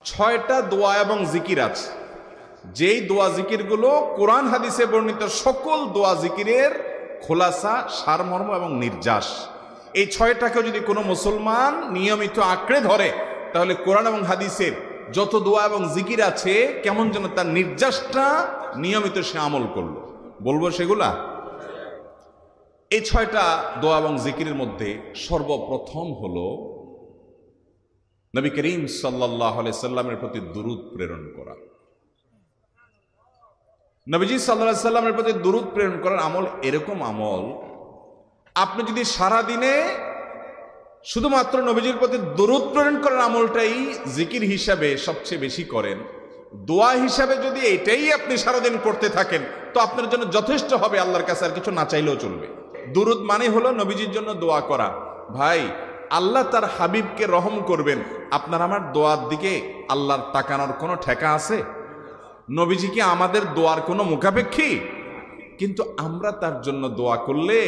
ছয়টা দোয়া এবং জিকির আছে, যেই দোয়া জিকিরগুলো কোরআন হাদিসে বর্ণিত সকল দোয়া জিকিরের খোলাসা, সারমর্ম এবং নির্যাস। এই ছয়টাকে যদি কোনো মুসলমান নিয়মিত আঁকড়ে ধরে, তাহলে কোরআন এবং হাদিসের যত দোয়া এবং জিকির আছে কেমন যেন তার নির্যাসটা নিয়মিত সে আমল করলো। বলবো সেগুলা। এই ছয়টা দোয়া এবং জিকিরের মধ্যে সর্বপ্রথম হলো নবী করিম সাল্লাল্লাহু আলাইহি সাল্লামের প্রতি দুরূদ প্রেরণ করা। নবীজি সাল্লাল্লাহু আলাইহি সাল্লামের প্রতি দুরূদ প্রেরণ করার আমল এরকম আমল, আপনি যদি সারা দিনে শুধুমাত্র নবীজির প্রতি দুরূদ প্রেরণ করার আমলটাই জিকির হিসাবে সবচেয়ে বেশি করেন, দোয়া হিসাবে যদি এটাই আপনি সারাদিন করতে থাকেন, তো আপনার জন্য যথেষ্ট হবে, আল্লাহর কাছে আর কিছু না চাইলেও চলবে। দুরূদ মানে হলো নবীজির জন্য দোয়া করা। ভাই, আল্লাহ তার হাবিবকে রহম করবেন, আপনার আমার দোয়ার দিকে আল্লাহর তাকানোর কোনো ঠেকা আছে? নবীজি কি আমাদের দোয়ার কোনো মুখাপেক্ষী? কিন্তু আমরা তার জন্য দোয়া করলে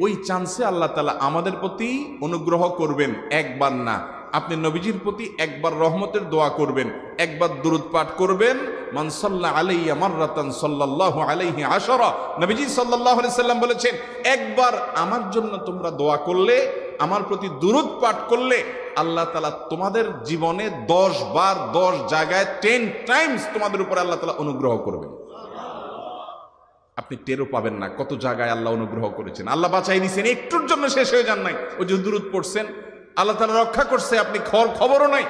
ওই চান্সে আল্লাহ তাআলা আমাদের প্রতি অনুগ্রহ করবেন। একবার না, আপনি নবীজির প্রতি একবার রহমতের দোয়া করবেন, একবার দুরূদ পাঠ করবেন। মান সাল্লা আলাইয়া মাররাতান সাল্লাল্লাহু আলাইহি আশারা, নবীজি সাল্লাল্লাহু আলাইহি সাল্লাম বলেছেন, একবার আমার জন্য তোমরা দোয়া করলে, আমার প্রতি দুরূদ পাঠ করলে, আল্লাহ তাআলা তোমাদের জীবনে 10 বার 10 জায়গায় 10 টাইমস তোমাদের উপরে আল্লাহ তাআলা অনুগ্রহ করবেন। আপনি টেরও পাবেন না কত জায়গায় আল্লাহ অনুগ্রহ করেছেন। আল্লাহ বাঁচাই দিয়েছেন, একটুর জন্য শেষ হয়ে যান নাই। ওই যে দুরূদ পড়ছেন, আল্লাহ তাআলা রক্ষা করছে, আপনি খবরও নাই।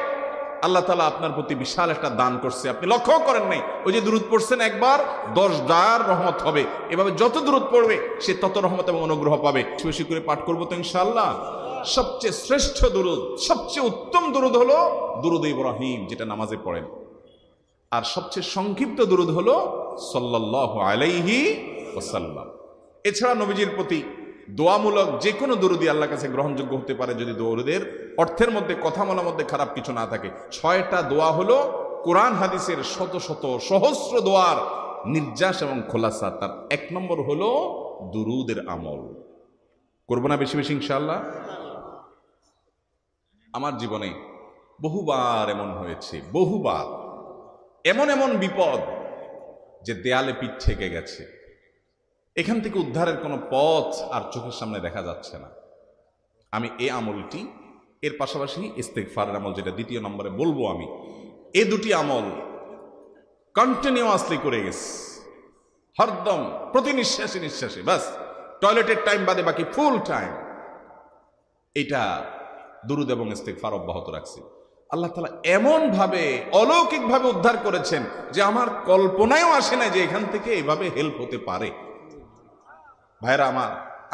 আল্লাহ তাআলা আপনার প্রতি বিশাল একটা দান করছে, আপনি লক্ষ্য করেন নাই। ওই যে দুরূদ পড়ছেন একবার, 10 বার রহমত হবে। এভাবে যত দুরূদ পড়বে সে তত রহমত এবং অনুগ্রহ পাবে। বেশি করে পাঠ করবো তো ইনশাআল্লাহ। সবচেয়ে শ্রেষ্ঠ দুরূদ, সবচেয়ে উত্তম দুরূদ হলো দুরূদ ইব্রাহিম, যেটা নামাজে পড়েন। আর সবচেয়ে সংক্ষিপ্ত দুরূদ হলো সাল্লাল্লাহু আলাইহি ওয়াসাল্লাম। এছাড়া নবীজির প্রতি দোয়ামূলক যে কোনো দুরূদই আল্লাহর কাছে গ্রহণযোগ্য হতে পারে, যদি দুরূদের অর্থের মধ্যে, কথামালার মধ্যে খারাপ কিছু না থাকে। 6টা দোয়া হলো কোরআন হাদিসের শত শত সহস্র দোয়ার নির্যাস এবং খোলাসা। তার 1 নম্বর হলো দুরূদের আমল। করবো না বেশি বেশি ইনশাআল্লাহ। আমার জীবনে বহুবার এমন হয়েছে, বহুবার এমন এমন বিপদ যে দেয়ালে পিঠ থেকে গেছে, এখান থেকে উদ্ধারের কোনো পথ আর চোখের সামনে দেখা যাচ্ছে না। আমি এই আমলটি, এর পাশাপাশি ইস্তেগফারের আমল, যেটা 2 নম্বরে বলবো আমি, এই দুটি আমল কন্টিনিউয়াসলি করে গেছি, হরদম প্রতি নিঃশ্বাসে নিঃশ্বাসে, বাস টয়লেটের টাইম বাদে বাকি ফুল টাইম এটা দুরূদ এবং ইস্তেগফার অব্যাহত রাখছি। আল্লাহ তাআলা এমন ভাবে অলৌকিক ভাবে উদ্ধার করেছেন যে আমার কল্পনায়ও আসে না যে এখান থেকে এভাবে হেল্প হতে পারে। ভাইরা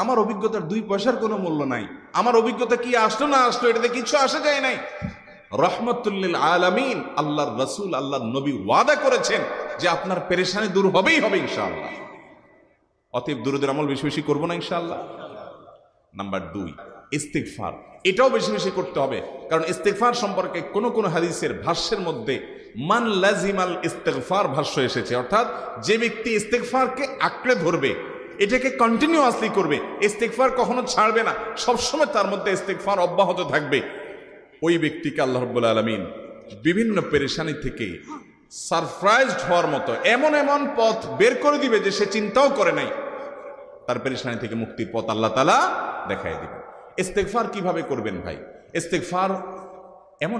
আমার অভিজ্ঞতার 2 পয়সার কোনো মূল্য নাই। আমার অভিজ্ঞতা কি আসলো না আসলো, এটাতে কিছু আসা যায় নাই। রহমাতুল লিল আলামিন আল্লাহর রাসূল, আল্লাহর নবী ওয়াদা করেছেন যে আপনার পেরেশানি দূর হবেই হবে ইনশাআল্লাহ। অতএব দুরূদের আমল বেশি বেশি করবো না ইনশাআল্লাহ। নাম্বার 2, ইস্তেগফার। এটাও বেশি বেশি করতে হবে, কারণ ইস্তেগফার সম্পর্কে কোন কোন হাদিসের ভাষ্যের মধ্যে মান লাজিমাল ইস্তেগফার ভাষ্য এসেছে, অর্থাৎ যে ব্যক্তি ইস্তেগফারকে আঁকড়ে ধরবে, এটাকে কন্টিনিউয়াসলি করবে, ইস্তেগফার কখনো ছাড়বে না, সবসময় তার মধ্যে ইস্তেগফার অব্যাহত থাকবে, ওই ব্যক্তিকে আল্লাহ রাব্বুল আলামিন বিভিন্ন পেরেশানি থেকে সারপ্রাইজড হওয়ার মতো এমন এমন পথ বের করে দিবে যে সে চিন্তাও করে নাই। তার পেরেশানি থেকে মুক্তির পথ আল্লাহ তাআলা দেখায় দিবেন। ইস্তেগফার কিভাবে করবেন ভাই? ইস্তেগফার এমন